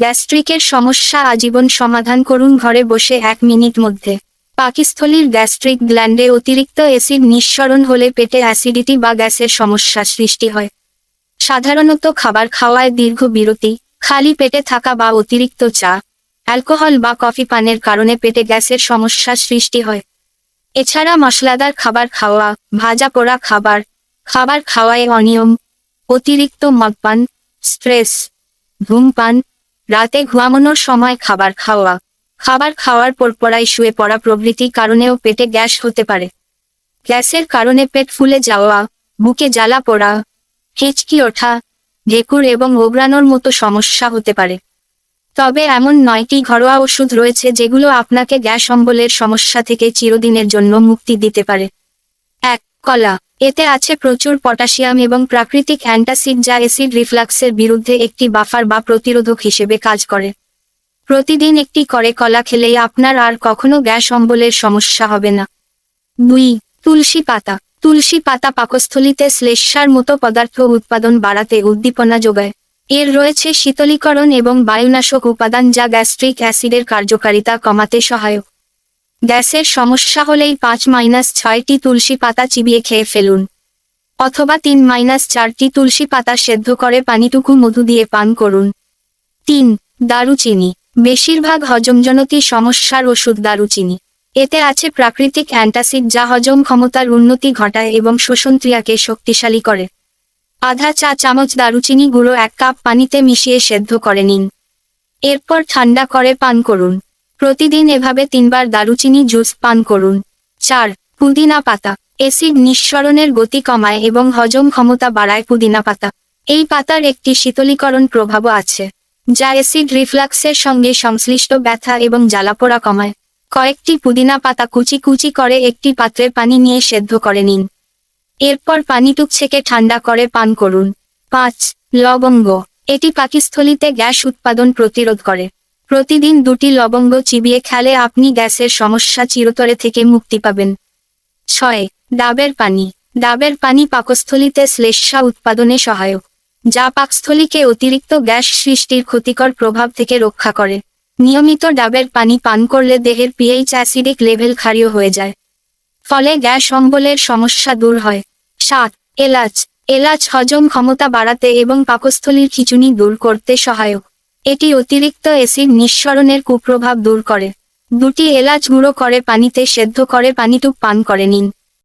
গ্যাস্ট্রিকের সমস্যা আজীবন সমাধান করুন ঘরে বসে 1 মিনিট মধ্যে। পাকস্থলীর গ্যাস্ট্রিক গ্ল্যান্ডে অতিরিক্ত অ্যাসিড নিঃসরণ হলে পেটে অ্যাসিডিটি বা গ্যাসের সমস্যা সৃষ্টি হয়। সাধারণত খাবার খাওয়ায় দীর্ঘ বিরতি, খালি পেটে থাকা বা অতিরিক্ত চা, অ্যালকোহল বা কফি পানের কারণে পেটে গ্যাসের সমস্যা সৃষ্টি হয়। এছাড়া মশলাদার খাবার খাওয়া, ভাজা পোড়া খাবার খাওয়ায় অনিয়ম, অতিরিক্ত মদপান, স্ট্রেস, ধূমপান, রাতে ঘুমানোর সময় খাবার খাওয়ার পর পড়ায় শুয়ে পড়া প্রভৃতি কারণেও পেটে গ্যাস হতে পারে। গ্যাসের কারণে পেট ফুলে যাওয়া, বুকে জ্বালা পোড়া, হেঁচকি ওঠা, ঢেকুর এবং ওবরানোর মতো সমস্যা হতে পারে। তবে এমন 9টি ঘরোয়া ওষুধ রয়েছে যেগুলো আপনাকে গ্যাস অম্বলের সমস্যা থেকে চিরদিনের জন্য মুক্তি দিতে পারে। 1. কলা। এতে আছে প্রচুর পটাশিয়াম এবং প্রাকৃতিক অ্যান্টাসিড যা অ্যাসিড রিফ্লাক্সের বিরুদ্ধে একটি বাফার বা প্রতিরোধক হিসেবে কাজ করে। প্রতিদিন একটি করে কলা খেলেই আপনার আর কখনো গ্যাস অম্বলের সমস্যা হবে না। 2. তুলসী পাতা। তুলসী পাতা পাকস্থলীতে শ্লেষ্মার মতো পদার্থ উৎপাদন বাড়াতে উদ্দীপনা যোগায়। এর রয়েছে শীতলীকরণ এবং বায়ুনাশক উপাদান যা গ্যাস্ট্রিক অ্যাসিডের কার্যকারিতা কমাতে সহায়ক। গ্যাসের সমস্যা হলেই 5-6টি তুলসী পাতা চিবিয়ে খেয়ে ফেলুন, অথবা 3-4টি তুলসী পাতা সেদ্ধ করে পানিটুকু মধু দিয়ে পান করুন। 3. দারুচিনি। বেশিরভাগ হজমজনিত সমস্যার ওষুধ দারুচিনি। এতে আছে প্রাকৃতিক অ্যান্টাসিড যা হজম ক্ষমতার উন্নতি ঘটায় এবং শ্বসনক্রিয়াকে শক্তিশালী করে। আধা চা চামচ দারুচিনি গুঁড়ো 1 কাপ পানিতে মিশিয়ে সেদ্ধ করে নিন। এরপর ঠান্ডা করে পান করুন। প্রতিদিন এভাবে 3 বার দারুচিনি জুস পান করুন। 4. পুদিনা পাতা। অ্যাসিড নিঃসরণের গতি কমায় এবং হজম ক্ষমতা বাড়ায় পুদিনা পাতা। এই পাতার একটি শীতলীকরণ প্রভাবও আছে, যা অ্যাসিড রিফ্লাক্সের সঙ্গে সংশ্লিষ্ট ব্যথা এবং জ্বালাপোড়া কমায়। কয়েকটি পুদিনা পাতা কুচি কুচি করে একটি পাত্রে পানি নিয়ে সেদ্ধ করে নিন। এরপর পানিটুক ছেঁকে ঠান্ডা করে পান করুন। 5. লবঙ্গ। এটি পাকস্থলীতে গ্যাস উৎপাদন প্রতিরোধ করে। প্রতিদিন 2টি লবঙ্গ চিবিয়ে খেলে আপনি গ্যাসের সমস্যা চিরতরে থেকে মুক্তি পাবেন। 6. ডাবের পানি। ডাবের পানি পাকস্থলীতে শ্লেষ্মা উৎপাদনে সহায়ক, যা পাকস্থলীকে অতিরিক্ত গ্যাস সৃষ্টির ক্ষতিকর প্রভাব থেকে রক্ষা করে। নিয়মিত ডাবের পানি পান করলে দেহের পিএইচ অ্যাসিডিক লেভেল ক্ষারীয় হয়ে যায়, ফলে গ্যাস অম্বলের সমস্যা দূর হয়। 7. এলাচ। এলাচ হজম ক্ষমতা বাড়াতে এবং পাকস্থলীর খিঁচুনি দূর করতে সহায়ক। এটি অতিরিক্ত অ্যাসিড নিঃসরণের কুপ্রভাব দূর করে। 2টি এলাচ গুঁড়ো করে পানিতে সেদ্ধ করে পানিটুক পান করে নিন।